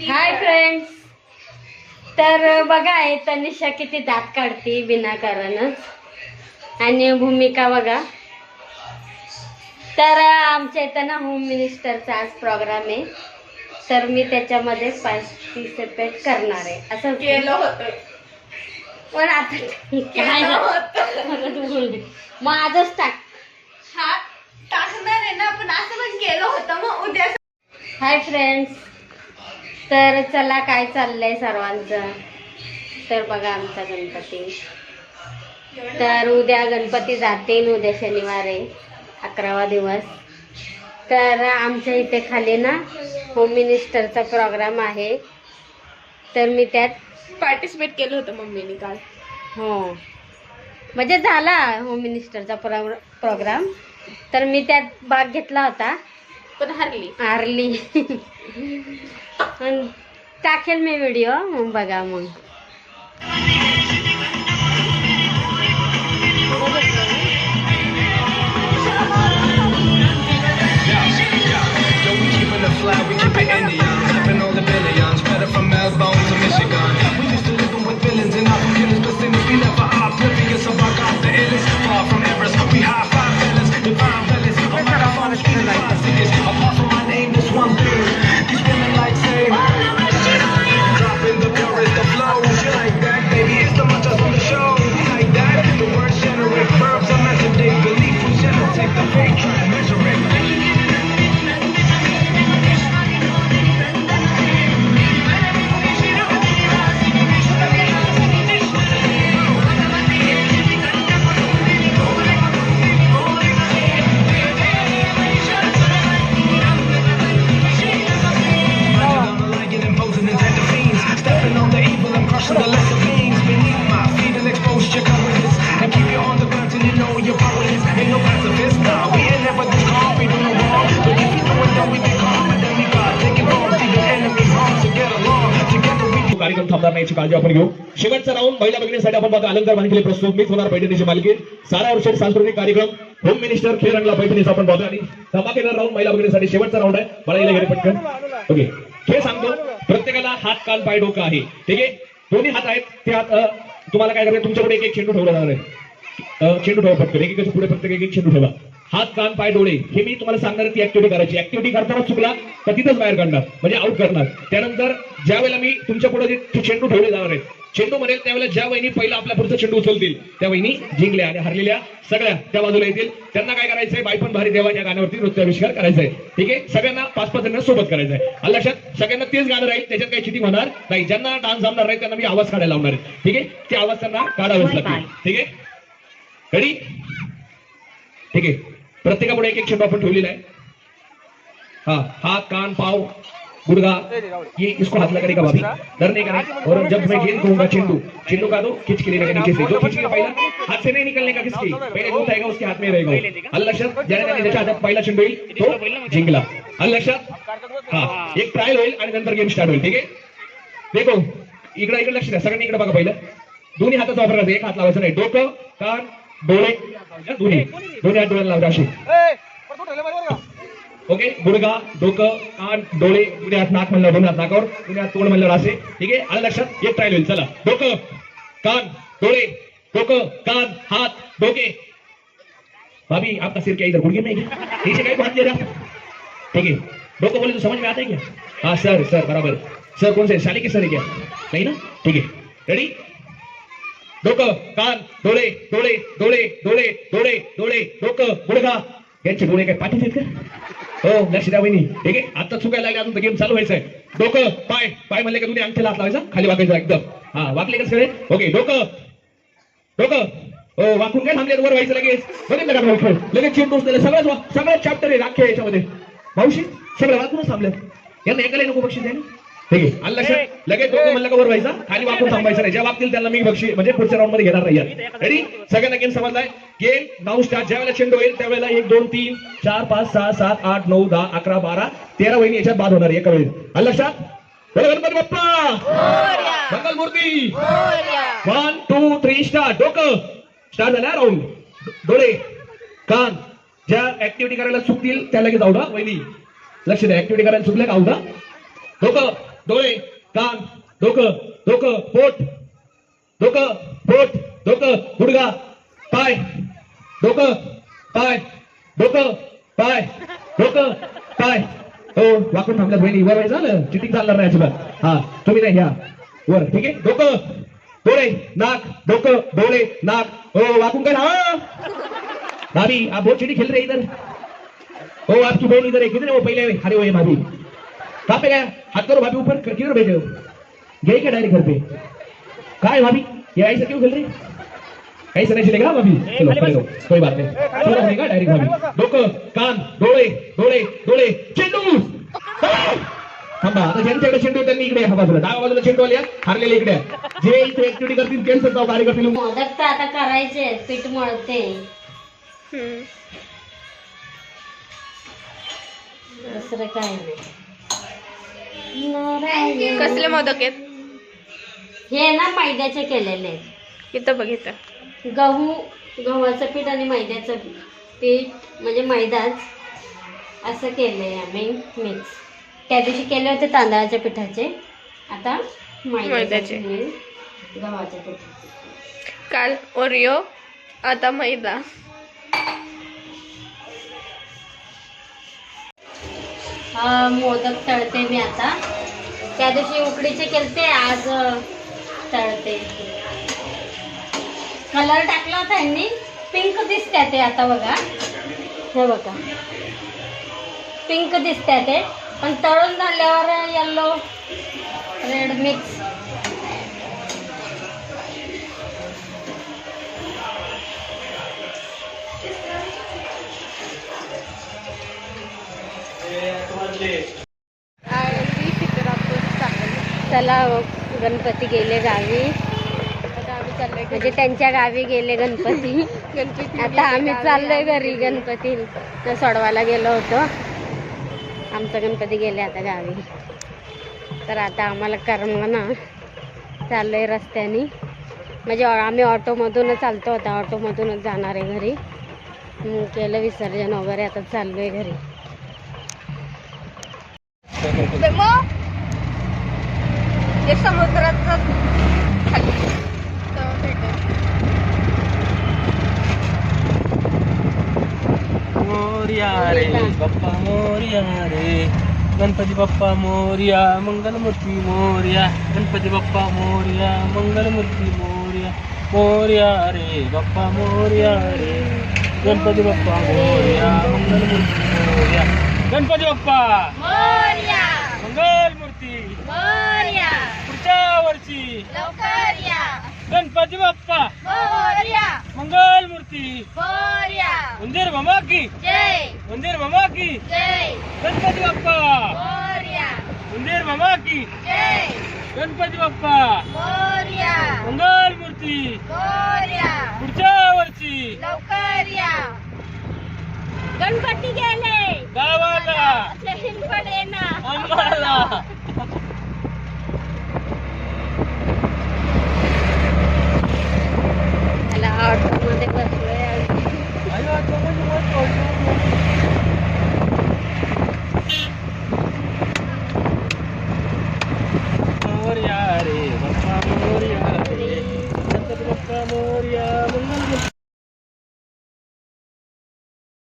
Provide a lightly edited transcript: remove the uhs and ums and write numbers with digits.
Hi friends. तर बघा आहे तनिषा किती दात काढते विनाकारणच, आणि भूमिका बघा. तर आमच्या इथं ना होम मिनिस्टरचा आज प्रोग्राम आहे, तर मी त्याच्यामध्ये पार्टिसिपेट करणार आहे. असं केलं होतं पण आता काय मग आजच टाक. हा टाकणार आहे ना, पण असं पण केलं होतं मग उद्या. Hi friends. तर चला काय चाललंय सर्वांचं. तर बघा आमचा गणपती, तर उद्या गणपती जाते, उद्या शनिवार आहे, 11वा दिवस. तर आमच्या इथे खाली ना होम मिनिस्टरचा प्रोग्राम आहे, तर मी त्यात पार्टिसिपेट केलं होतं मम्मीने काल. हो म्हणजे झाला होम मिनिस्टरचा प्रोग्राम, तर मी त्यात भाग घेतला होता पण हारली. पण टाकेल मी व्हिडिओ, मग बघा. मग We keep it Indian, flipping all the billions, better from Melbourne to Michigan. We used to live with villains and not killers, but sinners we never oblivious of our God, the illest. Far from Everest, we high five fellas, divine fellas. I'm like a phone street, bicycles. Apart from my name, there's one thing. These women like say, dropping the purest of flows. You like that, baby? It's the much on the show. You like that? The words generate verbs, I'm at the day. Belief we generate, take the fake, try to measure it. So the lesser beings beneath my feet and expose your cowardice and keep you on the ground till you know your power is. Ain't no pacifist, nah, we ain't never this calm, we do no wrong. But if you do it, then we get calm and then we got taking bombs, even enemies home to get along. Together we do. कार्यक्रम थांबणार नाही याची काळजी आपण घेऊ. शेवटचा round महिला भगिनीसाठी आपण बघा अलंकार बांधलेले प्रस्तुत. मीच होणार पैठणीची मालकी. सारा वर्ष सांस्कृतिक कार्यक्रम होम मिनिस्टर खेळरंगला पैठणीचा आपण बघा, आणि धमाकेदार राऊंड महिला भगिनीसाठी शेवटचा राऊंड आहे. मला येईल घरी पटकन. ओके, हे सांगतो प्रत्येकाला हात कान पाय डोकं आहे, ठीक आहे. दोन्ही हात आहेत, ते हात तुम्हाला काय करायचं, तुमच्याकडे एक एक चेंडू ठेवला जाणार आहे. चेंडू ठेवा पटकन, एकेकाच्या पुढे प्रत्येक एक चेंडू ठेवा. हात कान पाय डोळे हे मी तुम्हाला सांगणार ती ऍक्टिव्हिटी करायची. ऍक्टिव्हिटी करताना चुकला तर तिथंच बाहेर काढणार, म्हणजे आउट करणार. त्यानंतर ज्या वेळेला मी तुमच्या पुढे जे चेंडू ठेवले जाणार आहेत, चेंडू म्हणेल त्यावेळेला ज्या वहिनी पहिला आपल्या पुढचा चेंडू उचलतील त्या वहिनी जिंकल्या, आणि हरलेल्या सगळ्या त्या बाजूला येतील. त्यांना काय करायचंय, बायपण भारी देवा या गाण्यावरती नृत्याविष्कार करायचा आहे, ठीक आहे. सगळ्यांना 5-5 जणांना सोबत करायचं आहे. आलं लक्षात? सगळ्यांना तेच गाणं राहील, त्याच्यात काही चिटिंग होणार नाही. ज्यांना डान्स जमणार नाही त्यांना मी आवाज काढायला लावणार आहे, ठीक आहे. ते आवाज त्यांना काढावेच लागतील, ठीक आहे. रेडी? ठीक आहे. प्रत्येकापुढे एक एक चेंडू आपण ठेवलेला आहे. हाँ, हाथ कान पाव गुड़गा, ये इसको हाथ लगा देगा भाभी, डरने का नहीं. और जब मैं गेंद कहूंगा चेंडू, चेंडू का दो खींच के लेने का नीचे से. जो खींचेगा पहला हाथ से नहीं निकलने का, किसकी पहले जो उठाएगा उसके हाथ में रहेगा. अल्ल लक्षात? ज्याने त्याच्या हातात पहिला चेंडू येईल तो जिंकला. अल्ल लक्षात? हा, एक ट्रायल होईल आणि नंतर गेम स्टार्ट होईल, ठीक आहे. देखो इकडे लक्ष द्या, सगळ्यांनी इकडे बघा. पहिलं दोन्ही हाताचा वापर करायचा, एक हात लावायचा नाही. डोकं कान डोळे दोन्ही हात डोळ्याला लावता अशी. ओके, गुडगा डोकं कान डोळे, दोन्ही हात नाक म्हणलं दोन्ही हात नाकावर, दोन्ही हात तोंड म्हणलं असे, ठीक आहे. आलं लक्षात? एक ट्रायल होईल. चला, डोकं कान डोळे, डोकं कान हाथ डोके. भाभी आपका सिर क्या इधर गुड़गे में है? नीचे कहीं बांध ले रहा, ठीक है. डोकं बोले तो समझ में आता है क्या? हाँ सर, सर बराबर. सर कौन से शाली के सर है क्या? नहीं ना, ठीक है. रेडी? डोकं कान डोळे डोळे डोळे डोळे डोळे डोळे डोकं गुडघा. यांचे डोळे काय पाठी आहेत का? हो, लक्ष द्या वहिनी, ठीक आहे. आता चुकायला लागले, अजून गेम चालू व्हायचंय. डोकं पाय पाय म्हणले का तुम्ही अंगठ्याला हात लावायचा, खाली वाकायचा एकदम. हा, वाकले कसं करे? ओके, डोकं डोकं हो, वाकून काय थांबले, वर व्हायचं लगेच. बघितलं का खेळ? लगेच चेंडू दिले. सगळं चॅप्टर आहे अख्ख्या याच्यामध्ये. मावशी सगळं वाकूनच थांबलं. यांना एकाला नको बक्षीस आहे ना, ठीक आहे. आलं लक्षात? लगेच डोकं म्हणलं का वर व्हायचा, खाली वाकून थांबायचं नाही. ज्या वागतील त्यांना मी बक्षीस म्हणजे पुढच्या राऊंड मध्ये घेणार नाही. रेडी? सगळ्यांना गेम समजलाय? गेम नाव स्टार्ट. ज्या वेळेला चेंडू होईल त्यावेळेला 1 2 3 4 5 6 7 8 9 10 11 12 13 वहिनी याच्यात बाद होणार एका वेळेस. आलं लक्षात? गणपती बाप्पा मंगल मूर्ती. 1 2 3 स्टार्ट. डोकं स्टार्ट झाला राऊंड. डोळे कान ज्या ऍक्टिव्हिटी करायला चुकतील त्या लगेच आवडा वहिनी. लक्ष द्या, ऍक्टिव्हिटी करायला चुकल्या का आवडा. डोकं डोळे कान डोकं डोकं पोट डोकं पोट डोकं गुडघा पाय डोकं पाय डोकं पाय डोकं पाय हो वाकून थांबल्या बहिणी वर झालं चिटिंग चालणार नाही अजिबात हा तुम्ही नाही घ्या वर ठीक आहे डोकं डोळे नाक डोकं डोळे नाक हो वाकून काय हा भाभी आप बहुत चिटी खेल रहे इधर हो आपकी बहन इधर है किधर है वो पहले अरे वो ये भाभी कहाँ पे गया हाथ करो भाभी ऊपर किधर भेजे हो गए क्या डायरेक्ट घर पे कहाँ है भाभी ये ऐसा क्यों खेल रही ऐसा नहीं चलेगा भाभी चलो खड़े हो कोई बात नहीं चलो रहेगा डायरेक्ट भाभी डोकं कान डोळे डोळे डोळे चेंडू थांबा आता ज्यांच्याकडे चेंडू त्यांनी इकडे हा बाजूला डाव्या बाजूला चेंडू आल्या हारलेले इकडे जे इथे ऍक्टिव्हिटी करतील कॅन्सर जाऊ कार्य करतील मोदक तर आता करायचे पीठ मळते दुसरं काय नाही कसले मोदक आहेत हे ना मैद्याचे केलेले आहेत. इथं बघ इथं गव्हाचं पीठ आणि मैद्याचं पीठ म्हणजे मैदाच असं केलंय आम्ही मिक्स. त्या दिवशी केले होते तांदळाच्या पिठाचे आता मैद्याचे गव्हाच्या पिठाचे. काल ओरिओ आता मैदा. मोदक तळते मी आता. त्या दिवशी उकडीचे केलते आज तळते. कलर टाकला होता यांनी पिंक दिसते ते आता बघा हे बघा पिंक दिसते ते पण तळून झाल्यावर येल्लो रेड मिक्स. चला गणपती गेले गावी म्हणजे त्यांच्या गावी गेले गणपती. आता आम्ही चाललोय घरी गणपती सोडवायला गेलो होतो. आमचा गणपती गेले आता गावी तर आता आम्हाला करमना चाललोय रस्त्याने म्हणजे आम्ही ऑटोमधूनच चालतो होता ऑटोमधूनच जाणार आहे घरी. केलं विसर्जन वगैरे आता चाललोय घरी. हे समुद्रात मोरिया रे बाप्पा मोरिया रे गणपती बाप्पा मोरिया मंगलमूर्ती मोरिया गणपती बाप्पा मोरिया मंगलमूर्ती मोरिया मोरिया रे बाप्पा मोरिया रे गणपती बाप्पा मोरिया मंगलमूर्ती मोरिया गणपती बाप्पा मोरया मंगलमूर्ती मोरया पुढच्या वर्षी लवकर या गणपती बाप्पा मोरया मंगलमूर्ती मोरया मंदिर मामा की जय मंदिर मामा की जय गणपती बाप्पा मोरया मंदिर मामा की जय गणपती बाप्पा मोरया मंगलमूर्ती मोरया पुढच्या वर्षी लवकर या गणपती गेले गावाला